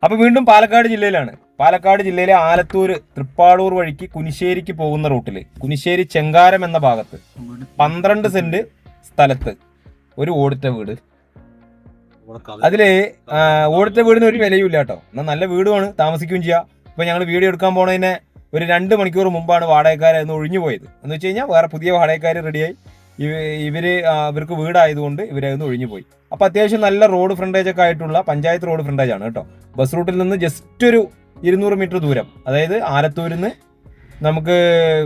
അപ്പോൾ വീണ്ടും പാലക്കാട് ജില്ലയിലാണ്. പാലക്കാട് ജില്ലയിലെ ആലത്തൂർ തൃപ്പാടൂർ വഴിക്ക് കുനിശ്ശേരിക്ക് പോകുന്ന റൂട്ടിൽ കുനിശ്ശേരി ചെങ്കാരം എന്ന ഭാഗത്ത് 12 സെന്റ് സ്ഥലത്ത് ഒരു ഓടിട്ട വീട്. അതില് ഓടിട്ട വീടിന് ഒരു വിലയും ഇല്ല കേട്ടോ. എന്നാൽ നല്ല വീടുമാണ്, താമസിക്കുകയും ചെയ്യാം. ഇപ്പൊ ഞങ്ങൾ വീഡിയോ എടുക്കാൻ പോണതിനെ ഒരു 2 മണിക്കൂർ മുമ്പാണ് വാടകക്കാരെന്ന് ഒഴിഞ്ഞു പോയത്. എന്ന് വെച്ച് കഴിഞ്ഞാൽ വേറെ പുതിയ വാടകക്കാർ റെഡിയായി. ഇവർക്ക് വീടായതുകൊണ്ട് ഇവരതിന്ന് ഒഴിഞ്ഞു പോയി. അപ്പൊ അത്യാവശ്യം നല്ല റോഡ് ഫ്രണ്ടേജ് ഒക്കെ ആയിട്ടുള്ള പഞ്ചായത്ത് റോഡ് ഫ്രണ്ടേജ് ആണ് കേട്ടോ. ബസ് റൂട്ടിൽ നിന്ന് ജസ്റ്റ് ഒരു 200 മീറ്റർ ദൂരം, അതായത് ആലത്തൂരിൽ നിന്ന് നമുക്ക്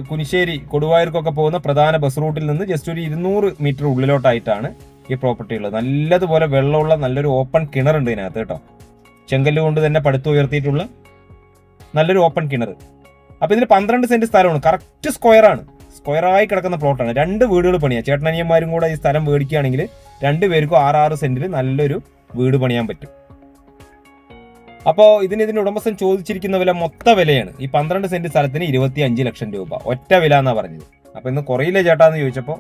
കുനിശ്ശേരി കൊടുവായൂർക്കൊക്കെ പോകുന്ന പ്രധാന ബസ് റൂട്ടിൽ നിന്ന് ജസ്റ്റ് ഒരു 200 മീറ്റർ ഉള്ളിലോട്ടായിട്ടാണ് ഈ പ്രോപ്പർട്ടി ഉള്ളത്. നല്ലതുപോലെ വെള്ളമുള്ള നല്ലൊരു ഓപ്പൺ കിണറുണ്ട് ഇതിനകത്ത് കേട്ടോ. ചെങ്കല്ല് കൊണ്ട് തന്നെ പടുത്തു ഉയർത്തിയിട്ടുള്ള നല്ലൊരു ഓപ്പൺ കിണർ. അപ്പൊ ഇതിന് 12 സെന്റ് സ്ഥലമാണ്. കറക്റ്റ് സ്ക്വയറായി കിടക്കുന്ന പ്ലോട്ടാണ്. 2 വീടുകൾ പണിയാം. ചേട്ടനനിയന്മാരും കൂടെ ഈ സ്ഥലം മേടിക്കുകയാണെങ്കിൽ 2 പേർക്കും 6 സെന്റിൽ നല്ലൊരു വീട് പണിയാൻ പറ്റും. അപ്പോൾ ഇതിന്റെ ഉടമസ്ഥൻ ചോദിച്ചിരിക്കുന്ന വില മൊത്ത വിലയാണ്. ഈ 12 സെന്റ് സ്ഥലത്തിന് 25 ലക്ഷം രൂപ ഒറ്റ വില എന്നാ പറഞ്ഞത്. അപ്പൊ ഇന്ന് കുറയില്ലേ ചേട്ടാന്ന് ചോദിച്ചപ്പോൾ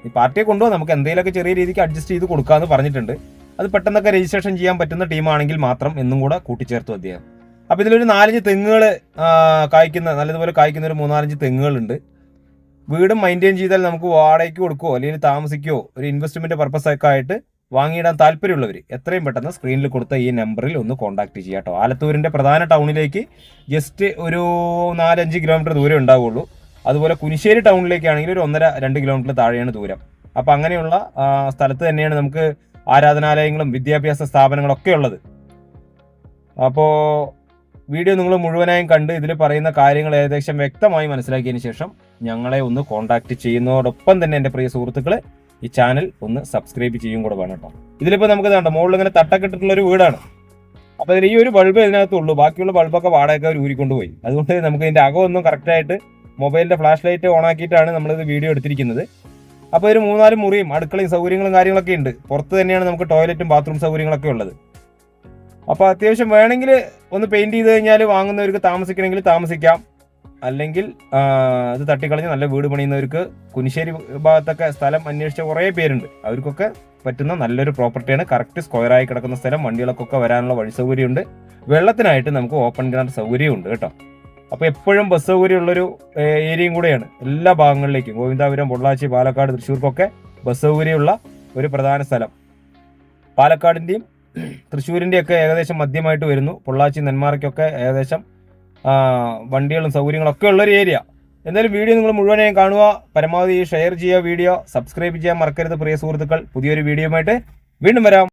ഈ പാർട്ടിയെ കൊണ്ടുപോകാൻ നമുക്ക് എന്തെങ്കിലുമൊക്കെ ചെറിയ രീതിക്ക് അഡ്ജസ്റ്റ് ചെയ്ത് കൊടുക്കാമെന്ന് പറഞ്ഞിട്ടുണ്ട്. അത് പെട്ടെന്നൊക്കെ രജിസ്ട്രേഷൻ ചെയ്യാൻ പറ്റുന്ന ടീമാണെങ്കിൽ മാത്രം എന്നും കൂടെ കൂട്ടിച്ചേർത്തു അദ്ദേഹം. അപ്പൊ ഇതിലൊരു 4-5 തെങ്ങുകൾ നല്ലതുപോലെ കായ്ക്കുന്ന ഒരു 3-4 തെങ്ങുകളുണ്ട്. വീട് മെയിൻറ്റെയിൻ ചെയ്താൽ നമുക്ക് വാടകയ്ക്ക് കൊടുക്കുകയോ അല്ലെങ്കിൽ താമസിക്കുകയോ ഒരു ഇൻവെസ്റ്റ്മെന്റ് പർപ്പസ് ഒക്കെ ആയിട്ട് വാങ്ങിയിടാൻ താല്പര്യമുള്ളവർ എത്രയും പെട്ടെന്ന് സ്ക്രീനിൽ കൊടുത്ത ഈ നമ്പറിൽ ഒന്ന് കോൺടാക്ട് ചെയ്യുക കേട്ടോ. ആലത്തൂരിന്റെ പ്രധാന ടൗണിലേക്ക് ജസ്റ്റ് ഒരു 4-5 കിലോമീറ്റർ ദൂരം ഉണ്ടാവുള്ളൂ. അതുപോലെ കുനിശ്ശേരി ടൗണിലേക്കാണെങ്കിൽ ഒരു 1.5-2 കിലോമീറ്റർ താഴെയാണ് ദൂരം. അപ്പം അങ്ങനെയുള്ള സ്ഥലത്ത് തന്നെയാണ് നമുക്ക് ആരാധനാലയങ്ങളും വിദ്യാഭ്യാസ സ്ഥാപനങ്ങളൊക്കെ ഉള്ളത്. അപ്പോൾ വീഡിയോ നിങ്ങൾ മുഴുവനായും കണ്ട് ഇതിൽ പറയുന്ന കാര്യങ്ങൾ ഏകദേശം വ്യക്തമായി മനസ്സിലാക്കിയതിന് ശേഷം ഞങ്ങളെ ഒന്ന് കോൺടാക്ട് ചെയ്യുന്നതോടൊപ്പം തന്നെ എൻ്റെ പ്രിയ സുഹൃത്തുക്കളെ ഈ ചാനൽ ഒന്ന് സബ്സ്ക്രൈബ് ചെയ്യും കൂടെ വേണം കേട്ടോ. ഇതിലിപ്പോൾ നമുക്ക് വേണ്ട മുകളിൽ ഇങ്ങനെ തട്ടൊക്കെ ഇട്ടിട്ടുള്ള ഒരു വീടാണ്. അപ്പോൾ ഇതിൽ ഈ ഒരു ബൾബ് ഇതിനകത്തുള്ളൂ. ബാക്കിയുള്ള ബൾബൊക്കെ വാടകയ്ക്ക് അവർ ഊരിക്കൊണ്ട് പോയി. അതുകൊണ്ട് നമുക്ക് ഇതിൻ്റെ അകമൊന്നും കറക്റ്റായിട്ട് മൊബൈലിൻ്റെ ഫ്ലാഷ് ലൈറ്റ് ഓൺ ആക്കിയിട്ടാണ് നമ്മളിത് വീഡിയോ എടുത്തിരിക്കുന്നത്. അപ്പോൾ ഒരു 3-4 മുറിയും അടുക്കളയും സൗകര്യങ്ങളും കാര്യങ്ങളൊക്കെ ഉണ്ട്. പുറത്ത് തന്നെയാണ് നമുക്ക് ടോയ്ലറ്റും ബാത്റൂം സൗകര്യങ്ങളൊക്കെ ഉള്ളത്. അപ്പോൾ അത്യാവശ്യം വേണമെങ്കിൽ ഒന്ന് പെയിന്റ് ചെയ്ത് കഴിഞ്ഞാൽ വാങ്ങുന്നവർക്ക് താമസിക്കണമെങ്കിൽ താമസിക്കാം. അല്ലെങ്കിൽ ഇത് തട്ടിക്കളഞ്ഞ് നല്ല വീട് പണിയുന്നവർക്ക് കുനിശ്ശേരി ഭാഗത്തൊക്കെ സ്ഥലം അന്വേഷിച്ച കുറേ പേരുണ്ട്. അവർക്കൊക്കെ പറ്റുന്ന നല്ലൊരു പ്രോപ്പർട്ടിയാണ്. കറക്റ്റ് സ്ക്വയറായി കിടക്കുന്ന സ്ഥലം, വണ്ടികളൊക്കെ വരാനുള്ള വഴി സൗകര്യമുണ്ട്. വെള്ളത്തിനായിട്ട് നമുക്ക് ഓപ്പൺ കിണർ സൗകര്യമുണ്ട് കേട്ടോ. അപ്പോൾ എപ്പോഴും ബസ് സൗകര്യമുള്ളൊരു ഏരിയയും കൂടെയാണ്. എല്ലാ ഭാഗങ്ങളിലേക്കും ഗോവിന്ദാപുരം, പൊള്ളാച്ചി, പാലക്കാട്, തൃശ്ശൂർക്കൊക്കെ ബസ് സൗകര്യമുള്ള ഒരു പ്രധാന സ്ഥലം. പാലക്കാടിൻ്റെയും തൃശ്ശൂരിൻ്റെയൊക്കെ ഏകദേശം മധ്യമായിട്ട് വരുന്നു. പൊള്ളാച്ചി, നെന്മാറയ്ക്കൊക്കെ ഏകദേശം വണ്ടികളും സൗകര്യങ്ങളൊക്കെ ഉള്ളൊരു ഏരിയ. എന്തായാലും വീഡിയോ നിങ്ങൾ മുഴുവനായും കാണുക. പരമാവധി ഷെയർ ചെയ്യുക, വീഡിയോ സബ്സ്ക്രൈബ് ചെയ്യാൻ മറക്കരുത് പ്രിയ സുഹൃത്തുക്കൾ. പുതിയൊരു വീഡിയോയുമായിട്ട് വീണ്ടും വരാം.